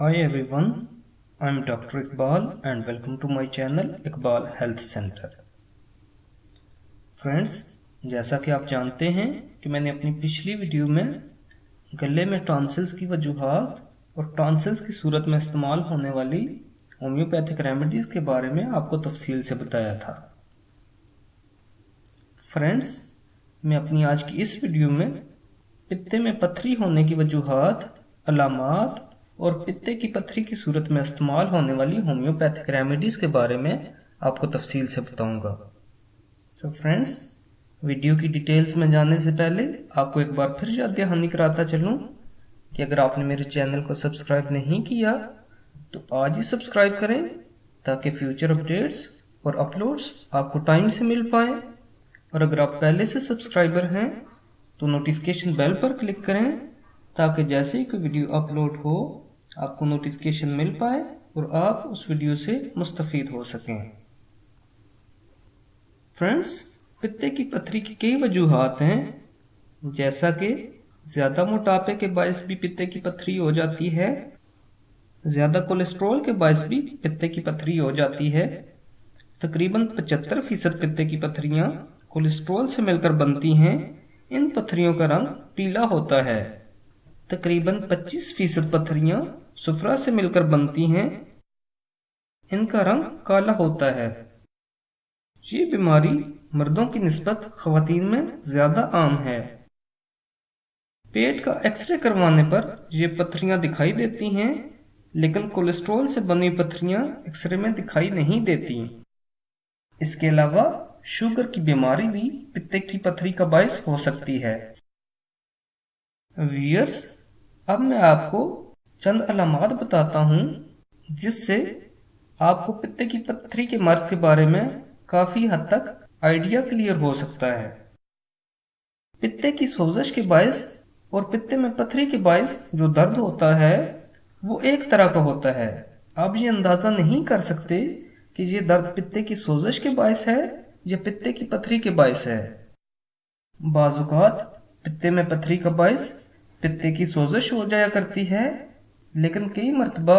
Hi everyone, I'm Dr. Iqbal and welcome to my channel Iqbal Health Center. Friends, जैसा कि आप जानते हैं कि मैंने अपनी पिछली वीडियो में गले में टॉन्सिल्स की वजूहात और टॉन्सिल्स की सूरत में इस्तेमाल होने वाली होम्योपैथिक रेमेडीज़ के बारे में आपको तफसील से बताया था। फ्रेंड्स, मैं अपनी आज की इस वीडियो में पित्ते में पथरी होने की वजूहात, अलामात और पित्ते की पथरी की सूरत में इस्तेमाल होने वाली होम्योपैथिक रेमेडीज़ के बारे में आपको तफसील से बताऊंगा। सो फ्रेंड्स, वीडियो की डिटेल्स में जाने से पहले आपको एक बार फिर याद दहानी कराता चलूं कि अगर आपने मेरे चैनल को सब्सक्राइब नहीं किया तो आज ही सब्सक्राइब करें ताकि फ्यूचर अपडेट्स और अपलोड्स आपको टाइम से मिल पाएँ। और अगर आप पहले से सब्सक्राइबर हैं तो नोटिफिकेशन बेल पर क्लिक करें ताकि जैसे ही कोई वीडियो अपलोड हो आपको नोटिफिकेशन मिल पाए और आप उस वीडियो से मुस्तफीद हो सकें। फ्रेंड्स, पित्ते की पथरी की कई वजूहात हैं, जैसा कि ज़्यादा मोटापे के बायस भी पित्ते की पथरी हो जाती है, ज़्यादा कोलेस्ट्रॉल के बायस भी पित्ते की पथरी हो जाती है। तकरीबन 75% पित्ते की पथरियाँ कोलेस्ट्रॉल से मिलकर बनती हैं। इन पथरियों का रंग पीला होता है। तकरीबन 25% पथरियाँ सुफरा से मिलकर बनती हैं। इनका रंग काला होता है। ये बीमारी मर्दों की निस्बत ख़वातीन में ज़्यादा आम है। पेट का एक्सरे करवाने पर ये पथरियाँ दिखाई देती हैं, लेकिन कोलेस्ट्रॉल से बनी पथरियाँ एक्सरे में दिखाई नहीं देती। इसके अलावा शुगर की बीमारी भी पित्ते की पथरी का बायस हो सकती है। व्यूअर्स, अब मैं आपको चंद अलामात बताता हूँ जिससे आपको पित्ते की पथरी के मर्ज के बारे में काफ़ी हद तक आइडिया क्लियर हो सकता है। पित्ते की सोजश के बायस और पित्ते में पथरी के बायस जो दर्द होता है वो एक तरह का होता है। आप ये अंदाज़ा नहीं कर सकते कि ये दर्द पित्ते की सोजश के बायस है या पित्ते की पथरी के बायस है। बाज़-औक़ात पित्ते में पथरी का बायस पित्ते की सोजश हो जाया करती है, लेकिन कई मर्तबा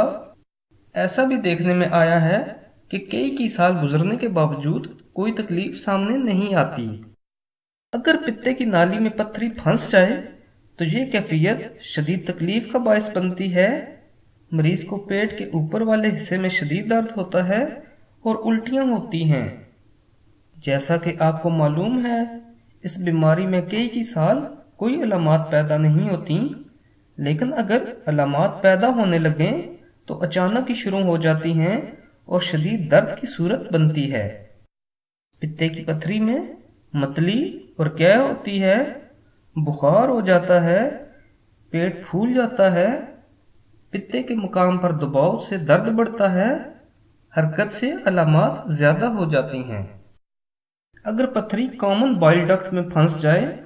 ऐसा भी देखने में आया है कि कई साल गुजरने के बावजूद कोई तकलीफ सामने नहीं आती। अगर पित्ते की नाली में पथरी फंस जाए तो ये कैफियत शदीद तकलीफ का बायस बनती है। मरीज को पेट के ऊपर वाले हिस्से में शदीद दर्द होता है और उल्टियाँ होती हैं। जैसा कि आपको मालूम है, इस बीमारी में कई साल कोई अलामात पैदा नहीं होती, लेकिन अगर अलामात पैदा होने लगें तो अचानक ही शुरू हो जाती हैं और शदीद दर्द की सूरत बनती है। पित्ते की पथरी में मतली और कै होती है, बुखार हो जाता है, पेट फूल जाता है, पित्ते के मुकाम पर दबाव से दर्द बढ़ता है, हरकत से अलामात ज़्यादा हो जाती हैं। अगर पथरी कॉमन बाइल डक्ट में फंस जाए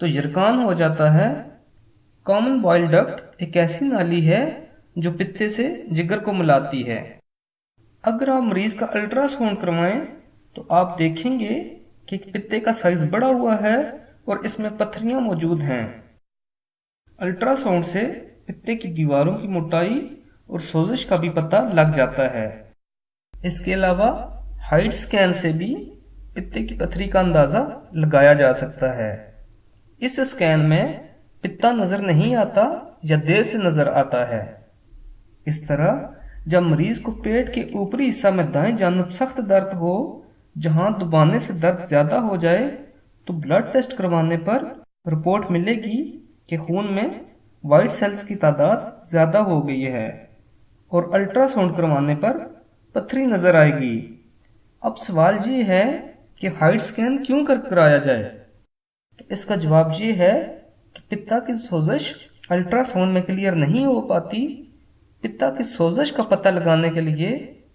तो यरकान हो जाता है। कॉमन बाइल डक्ट एक ऐसी नाली है जो पित्ते से जिगर को मिलाती है। अगर आप मरीज का अल्ट्रासाउंड करवाएं तो आप देखेंगे कि पित्ते का साइज बड़ा हुआ है और इसमें पथरियां मौजूद हैं। अल्ट्रासाउंड से पित्ते की दीवारों की मोटाई और सोजिश का भी पता लग जाता है। इसके अलावा हाइट स्कैन से भी पित्ते की पथरी का अंदाज़ा लगाया जा सकता है। इस स्कैन में पित्ता नज़र नहीं आता या देर से नज़र आता है। इस तरह जब मरीज को पेट के ऊपरी हिस्सा में दाएं जानब सख्त दर्द हो, जहां दबाने से दर्द ज़्यादा हो जाए, तो ब्लड टेस्ट करवाने पर रिपोर्ट मिलेगी कि खून में वाइट सेल्स की तादाद ज़्यादा हो गई है और अल्ट्रासाउंड करवाने पर पथरी नज़र आएगी। अब सवाल ये है कि हाइट स्कैन क्यों कराया जाए? तो इसका जवाब ये है कि पित्ता की सोजश अल्ट्रासाउंड में क्लियर नहीं हो पाती। पित्ता की सोजश का पता लगाने के लिए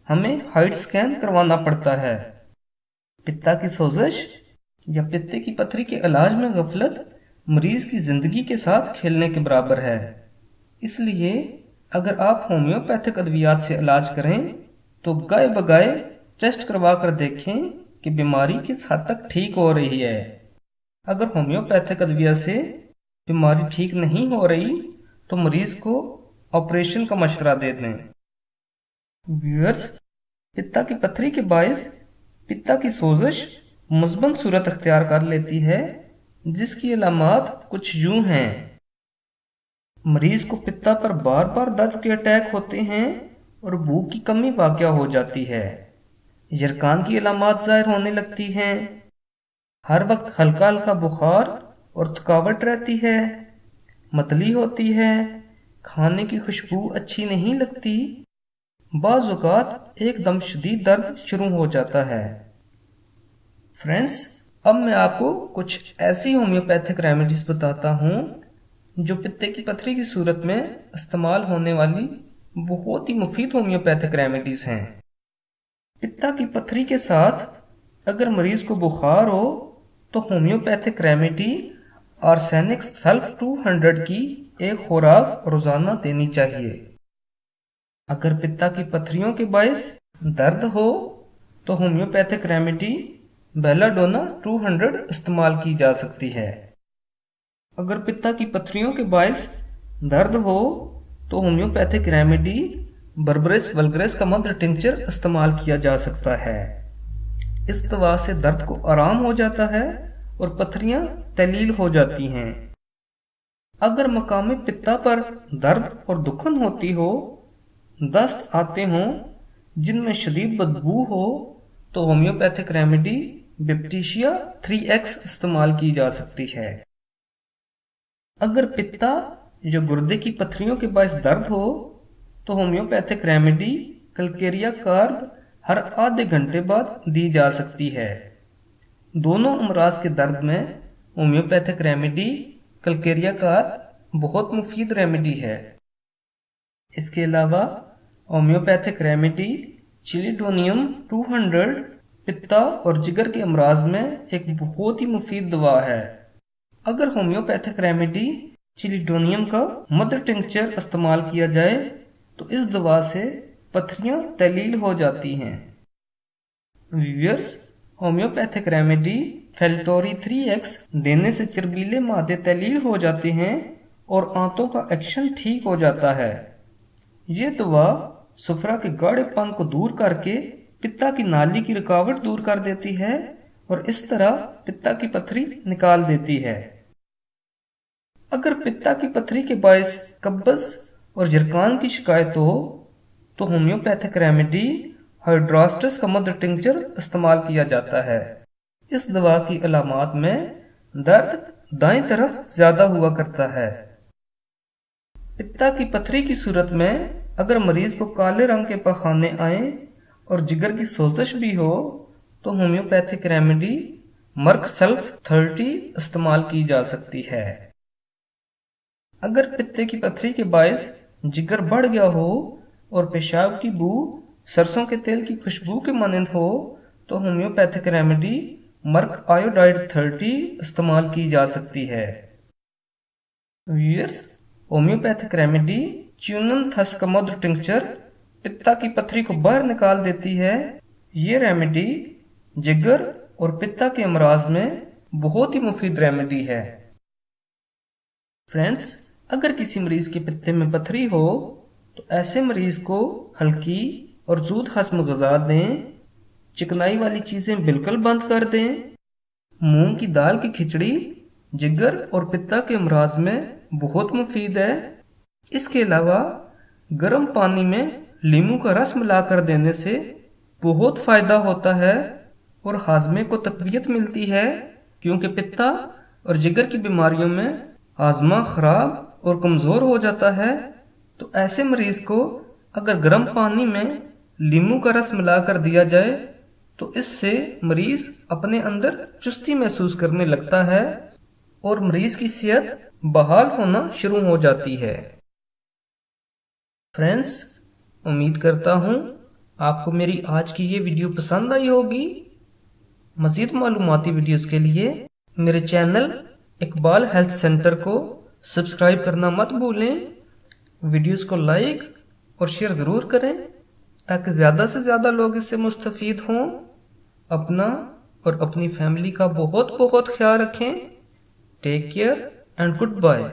हमें हाइट स्कैन करवाना पड़ता है। पित्ता की सोजश या पित्ते की पथरी के इलाज में गफलत मरीज की जिंदगी के साथ खेलने के बराबर है। इसलिए अगर आप होम्योपैथिक अद्वियात से इलाज करें तो गाए बगाए टेस्ट करवा कर देखें कि बीमारी किस हद तक ठीक हो रही है। अगर होम्योपैथिक अद्विया से बीमारी ठीक नहीं हो रही तो मरीज को ऑपरेशन का मशवरा दे दें। व्यूअर्स, पित्ता की पत्थरी के बायस पित्ता की सोजश मुज़बत सूरत अख्तियार कर लेती है, जिसकी अलामात कुछ यूं हैं। मरीज को पित्ता पर बार बार दर्द के अटैक होते हैं और भूख की कमी वाक़या हो जाती है। यरकान की अलामात ज़ाहिर होने लगती हैं। हर वक्त हल्का हल्का बुखार और थकावट रहती है। मतली होती है। खाने की खुशबू अच्छी नहीं लगती। बाज़ औक़ात एकदम शदीद दर्द शुरू हो जाता है। फ्रेंड्स, अब मैं आपको कुछ ऐसी होम्योपैथिक रेमेडीज बताता हूँ जो पित्ते की पथरी की सूरत में इस्तेमाल होने वाली बहुत ही मुफीद होम्योपैथिक रेमेडीज हैं। पित्ता की पथरी के साथ अगर मरीज को बुखार हो तो होम्योपैथिक रेमेडी आर्सेनिक सल्फ 200 की एक खुराक रोजाना देनी चाहिए। अगर पित्ता की पथरियों के बायस दर्द हो तो होम्योपैथिक रेमेडी बेलाडोना 200 इस्तेमाल की जा सकती है। अगर पित्ता की पथरियों के बायस दर्द हो तो होम्योपैथिक रेमेडी बर्बरिस वल्गरिस का मध्य टिंचर इस्तेमाल किया जा सकता है। इस दवा से दर्द को आराम हो जाता है और पथरियां तलील हो जाती हैं। अगर मकाम पित्ता पर दर्द और दुखन होती हो, दस्त आते हों जिनमें शदीद बदबू हो, तो होम्योपैथिक रेमेडी बिप्टीशिया 3X इस्तेमाल की जा सकती है। अगर पित्ता या गुर्दे की पथरियों के बायस दर्द हो तो होम्योपैथिक रेमेडी कलकेरिया कार्ब हर आधे घंटे बाद दी जा सकती है। दोनों अमराज के दर्द में होम्योपैथिक रेमेडी कलकेरिया कार्ब बहुत मुफीद रेमेडी है। इसके अलावा होम्योपैथिक रेमेडी चिलिडोनियम 200 पित्ता और जिगर के अमराज में एक बहुत ही मुफीद दवा है। अगर होम्योपैथिक रेमेडी चिलिडोनियम का मदर टिंचर इस्तेमाल किया जाए तो इस दवा से पथरियां तलील हो जाती हैं। व्यूअर्स, होम्योपैथिक रेमेडी फेल्टोरी 3X देने से चर्बीले मादे तलील हो जाते हैं और आंतों का एक्शन ठीक हो जाता है। ये दवा सुफरा के गाढ़ेपन को दूर करके पित्ता की नाली की रुकावट दूर कर देती है और इस तरह पित्ता की पथरी निकाल देती है। अगर पित्ता की पथरी के बायस कब्ज़ और जरकान की शिकायत हो तो होम्योपैथिक रेमेडी हाइड्रोस्टस का मध्य टिंचर इस्तेमाल किया जाता है। इस दवा की अलामात में दर्द दाएं तरफ ज्यादा हुआ करता है। पित्ता की पथरी की सूरत में अगर मरीज को काले रंग के पखाने आए और जिगर की सोजश भी हो तो होम्योपैथिक रेमेडी मर्क सल्फ 30 इस्तेमाल की जा सकती है। अगर पित्ते की पथरी के बायस जिगर बढ़ गया हो और पेशाब की बू सरसों के तेल की खुशबू के मानंद हो तो होम्योपैथिक रेमेडी मर्क आयोडाइड 30 इस्तेमाल की जा सकती है। व्यूअर्स, होम्योपैथिक रेमेडी च्यूनन थस का मधु टिंचर पित्ता की पथरी को बाहर निकाल देती है। ये रेमेडी जिगर और पित्ता के अमराज में बहुत ही मुफीद रेमेडी है। फ्रेंड्स, अगर किसी मरीज के पित्ते में पथरी हो तो ऐसे मरीज को हल्की और जूद हजम ग़िज़ा दें। चिकनाई वाली चीजें बिल्कुल बंद कर दें। मूंग की दाल की खिचड़ी जिगर और पित्ता के अमराज में बहुत मुफीद है। इसके अलावा गर्म पानी में लीमू का रस मिलाकर देने से बहुत फायदा होता है और हाजमे को तक़वियत मिलती है, क्योंकि पित्ता और जिगर की बीमारियों में हाजमा खराब और कमजोर हो जाता है। तो ऐसे मरीज को अगर गर्म पानी में लीमू का रस मिलाकर दिया जाए तो इससे मरीज अपने अंदर चुस्ती महसूस करने लगता है और मरीज की सेहत बहाल होना शुरू हो जाती है। फ्रेंड्स, उम्मीद करता हूँ आपको मेरी आज की ये वीडियो पसंद आई होगी। मज़ीद मालूमाती वीडियोस के लिए मेरे चैनल इकबाल हेल्थ सेंटर को सब्सक्राइब करना मत भूलें। वीडियोस को लाइक और शेयर ज़रूर करें ताकि ज़्यादा से ज़्यादा लोग इससे मुस्तफ़ीद हों। अपना और अपनी फैमिली का बहुत बहुत ख्याल रखें। Take care and good bye.